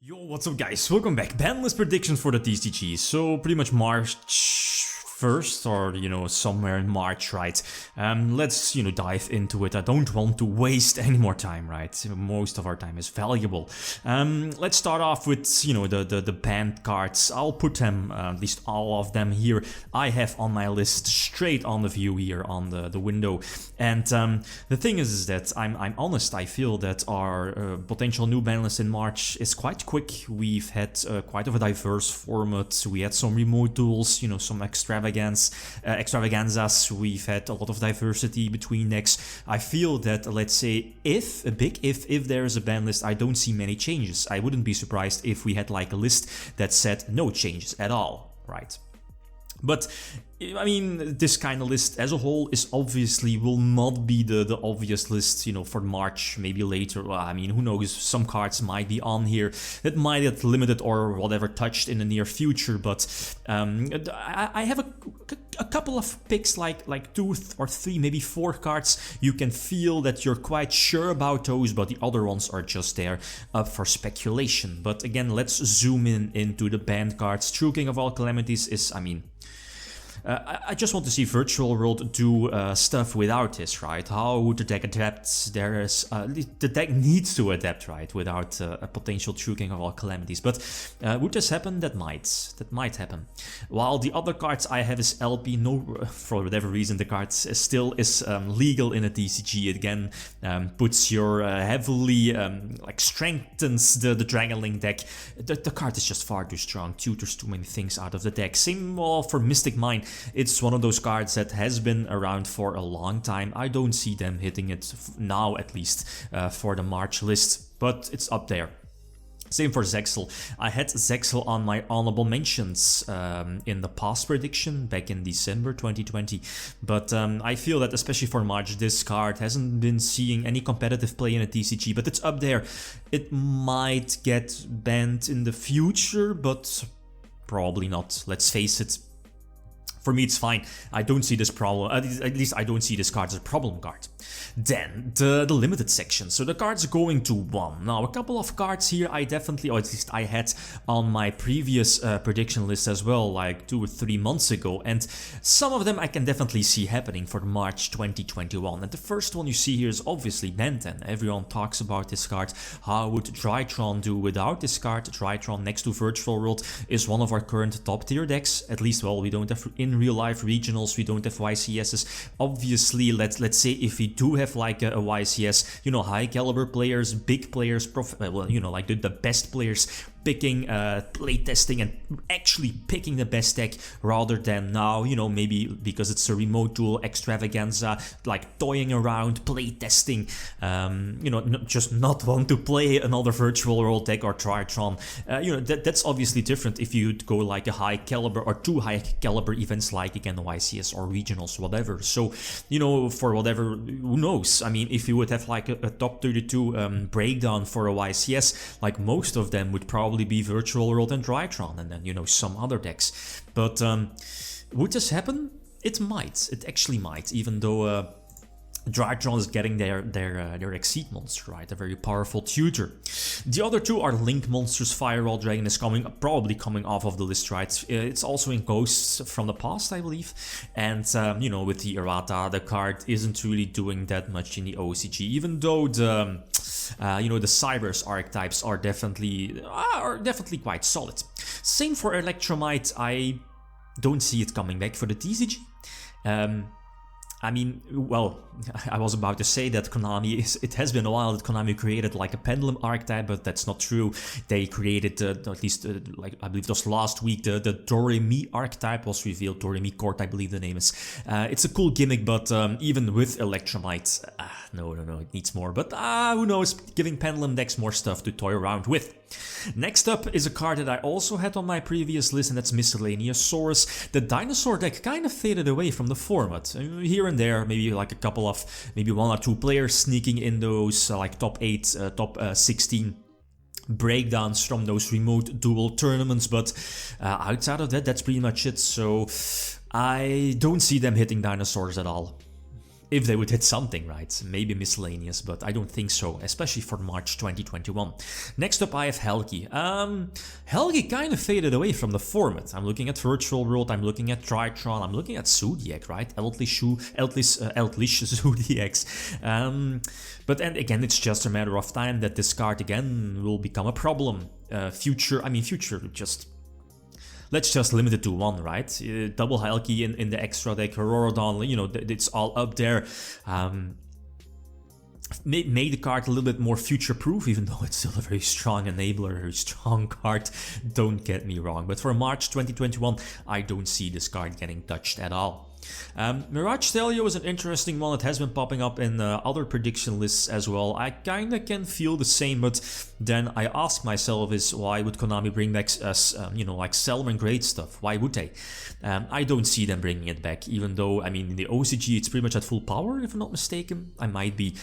Yo, what's up guys? Welcome back. Banlist predictions for the TCG. So pretty much March 1st or, somewhere in March, right? Let's, dive into it. I don't want to waste any more time, right? Most of our time is valuable. Let's start off with, the banned cards. I'll put them, at least all of them here, I have on my list straight on the view here on the window. And the thing is that I'm honest, I feel that our potential new ban list in March is quite quick. We've had quite of a diverse format. We had some remote duels, some extravaganzas. We've had a lot of diversity between decks. I feel that, let's say, if there is a ban list, I don't see many changes. I wouldn't be surprised if we had like a list that said no changes at all, right? But I mean, this kind of list as a whole is obviously will not be the obvious list, for March, maybe later. Well, I mean, who knows, some cards might be on here that might get limited or whatever touched in the near future, but I have a couple of picks, like 2 or 3, maybe 4 cards. You can feel that you're quite sure about those, but the other ones are just there up for speculation. But again, let's zoom into the banned cards. True King of all calamities is, I just want to see Virtual World do stuff without this, right? How would the deck adapt? The deck needs to adapt, right? Without a potential True King of all calamities. But would this happen? That might happen. While the other cards I have is LP. No, for whatever reason, the card still is legal in a TCG. Again, puts your heavily strengthens the Dragon Link deck. The card is just far too strong. Tutors too many things out of the deck. Same for Mystic Mine. It's one of those cards that has been around for a long time. I don't see them hitting it now, at least, for the March list, but it's up there. Same for Zexal. I had Zexal on my honorable mentions in the past prediction back in December 2020. But I feel that especially for March, this card hasn't been seeing any competitive play in a TCG, but it's up there. It might get banned in the future, but probably not. Let's face it. For me, it's fine. I don't see this problem. At least I don't see this card as a problem card. Then the limited section. So the cards going to 1. Now, a couple of cards here I definitely, or at least I had on my previous prediction list as well, like 2 or 3 months ago. And some of them I can definitely see happening for March 2021. And the first one you see here is obviously Benten. Everyone talks about this card. How would Drytron do without this card? Drytron next to Virtual World is one of our current top tier decks. At least, well, we don't have in real life regionals, we don't have YCSs. Obviously, let's say if we do have like a YCS, high caliber players, big players, like the best players picking, playtesting and actually picking the best deck rather than now, maybe because it's a remote duel extravaganza, like toying around, playtesting, just not want to play another Virtual World deck or Tritron. That's obviously different if you'd go like a high caliber or 2 high caliber events like again YCS or regionals, whatever. So, for whatever, who knows? I mean, if you would have like a top 32 breakdown for a YCS, like most of them would probably be Virtual World and Drytron, and then some other decks. But would this happen? It might. It actually might, even though Drytron is getting their Exceed monster, right? A very powerful tutor. The other 2 are Link monsters. Firewall Dragon is probably coming off of the list, right? It's also in Ghosts from the past, I believe. And with the errata, the card isn't really doing that much in the OCG, even though the Cybers archetypes are definitely quite solid. Same for Electromite. I don't see it coming back for the TCG. I mean, well, I was about to say that it has been a while that Konami created like a Pendulum archetype, but that's not true. They created, at least, like I believe it was last week, the Doremi archetype was revealed, Doremi Court, I believe the name is. It's a cool gimmick, but even with Electromite, no, it needs more. But who knows, giving Pendulum decks more stuff to toy around with. Next up is a card that I also had on my previous list, and that's Miscellaneous Saurus. The dinosaur deck kind of faded away from the format. Here and there, maybe like a couple of, maybe 1 or 2 players sneaking in those like top 8, top 16 breakdowns from those remote duel tournaments, but outside of that, that's pretty much it. So I don't see them hitting dinosaurs at all. if they would hit something, right? Maybe miscellaneous, but I don't think so, especially for March 2021. Next up, I have Helgi. Helgi kind of faded away from the format. I'm looking at Virtual World, I'm looking at Tritron, I'm looking at Zodiac, right? Eldritch Zodiacs. But then again, it's just a matter of time that this card again will become a problem. Future, let's just limit it to one, right? Double Helgi in the extra deck, Auroradon, you know, it's all up there. Made the card a little bit more future-proof, even though it's still a very strong enabler, a very strong card, don't get me wrong. But for March 2021, I don't see this card getting touched at all. Mirage Stelio is an interesting one. It has been popping up in other prediction lists as well. I kinda can feel the same, but then I ask myself is why would Konami bring back, you know, like Selman Grade stuff? Why would they? I don't see them bringing it back, even though, I mean, in the OCG it's pretty much at full power, if I'm not mistaken. I might be,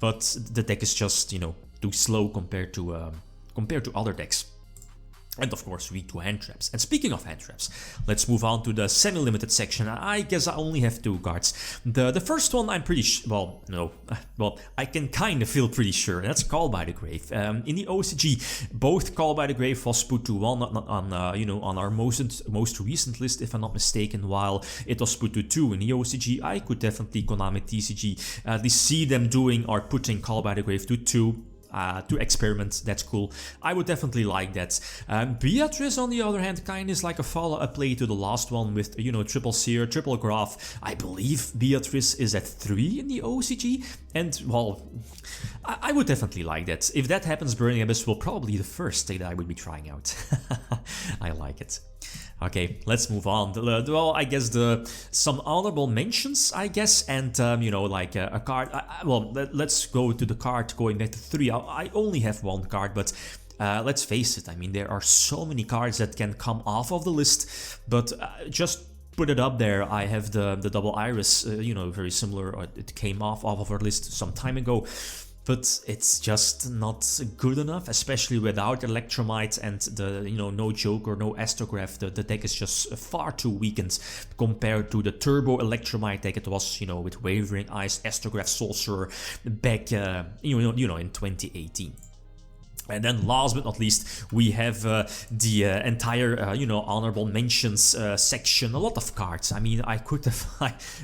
but the deck is just, you know, too slow compared to other decks. And of course, weak to hand traps. And speaking of hand traps, let's move on to the semi-limited section. I guess I only have 2 cards. The first one I'm pretty I can kind of feel pretty sure. That's Call by the Grave. In the OCG, both Call by the Grave was put to 1 on you know, on our most recent list, if I'm not mistaken, while it was put to 2 in the OCG. I could definitely Konami TCG at least see them doing or putting Call by the Grave to 2. To experiment, that's cool. I would definitely like that. Beatrice, on the other hand, kind of is like a follow-up play to the last one with, you know, Triple Seer, Triple Graph. I believe Beatrice is at 3 in the OCG, and, well, I would definitely like that. If that happens, Burning Abyss will probably be the first that I would be trying out. I like it. Okay, let's move on. Well, I guess some honorable mentions, I guess, and you know, like a card. Well, let's go to the card going back to 3. I only have 1 card, but let's face it. I mean, there are so many cards that can come off of the list, but just put it up there. I have the Double Iris. You know, very similar. It came off of our list some time ago. But it's just not good enough, especially without Electromite and the, you know, no Joker, no Astrograph. The deck is just far too weakened compared to the Turbo Electromite deck it was, you know, with Wavering Eyes, Astrograph, Sorcerer back, you know, in 2018. And then last but not least, we have the entire, you know, honorable mentions section. A lot of cards. I mean, I could have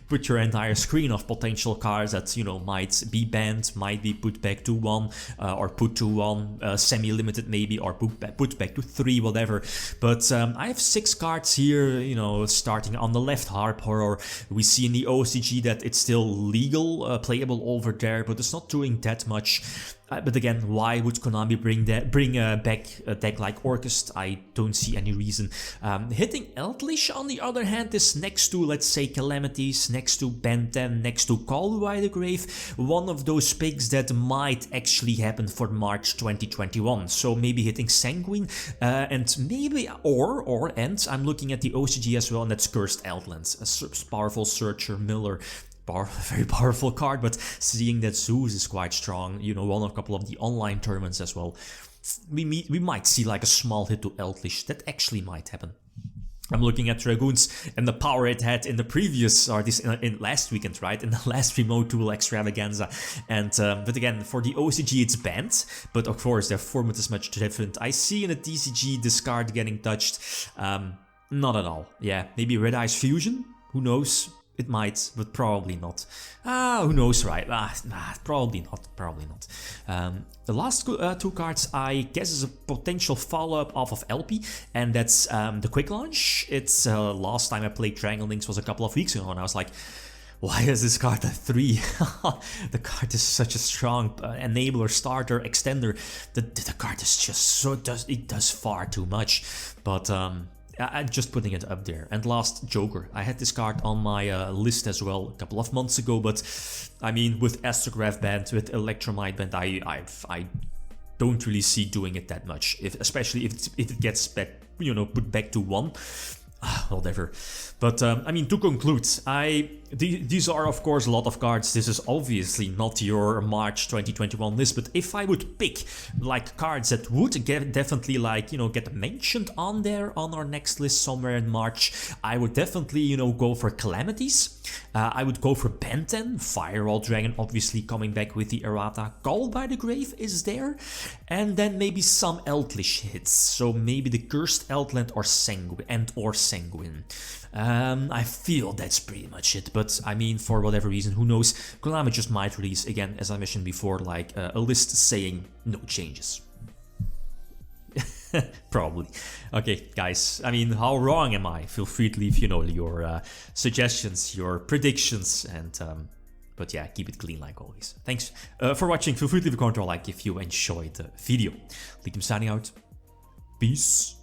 put your entire screen of potential cards that, you know, might be banned, might be put back to 1, or put to 1, semi-limited maybe, or put back to 3, whatever. But I have 6 cards here, you know, starting on the left, Harp Horror. We see in the OCG that it's still legal, playable over there, but it's not doing that much. But again, why would Konami bring back a deck like Orcust? I don't see any reason. Hitting Eldritch, on the other hand, is next to, let's say, Calamities, next to Ben 10, next to Call by the Grave, one of those picks that might actually happen for March 2021. So maybe hitting Sanguine, and maybe, and I'm looking at the OCG as well, and that's Cursed Outlands, a powerful Searcher, Miller. Very powerful card, but seeing that Zeus is quite strong, you know, won a couple of the online tournaments as well, we might see like a small hit to Eldritch. That actually might happen. I'm looking at Dragoons and the power it had in the previous, or this in last weekend, right? In the last Remote Duel Extravaganza. And but again, for the OCG it's banned, but of course their format is much different. I see in a TCG this card getting touched. Not at all. Yeah, maybe Red Eyes Fusion, who knows? It might, but probably not. Who knows, right? Probably not. The last 2 cards, I guess, is a potential follow-up off of LP, and that's the Quick Launch. It's last time I played Triangle Links was a couple of weeks ago, and I was like, why is this card at 3? The card is such a strong enabler, starter, extender. The card is just so, it does far too much, but I'm just putting it up there. And last, Joker. I had this card on my list as well a couple of months ago, but I mean, with Astrograph banned, with Electromite banned, I don't really see doing it that much. Especially if it gets back, you know, put back to 1. Whatever. But I mean, to conclude, these are of course a lot of cards. This is obviously not your March 2021 list, but if I would pick like cards that would definitely like, you know, get mentioned on there on our next list somewhere in March, I would definitely, you know, go for Calamities. I would go for Benten, Firewall Dragon obviously coming back with the errata. Call by the Grave is there, and then maybe some Eldlish hits, so maybe the Cursed Eldland or Sanguine. I feel that's pretty much it, but I mean, for whatever reason, who knows, Konami just might release, again, as I mentioned before, like a list saying no changes. Probably. Okay, guys, I mean, how wrong am I? Feel free to leave, you know, your suggestions, your predictions, and but yeah, keep it clean like always. Thanks for watching. Feel free to leave a comment or like if you enjoyed the video. Lithium signing out. Peace.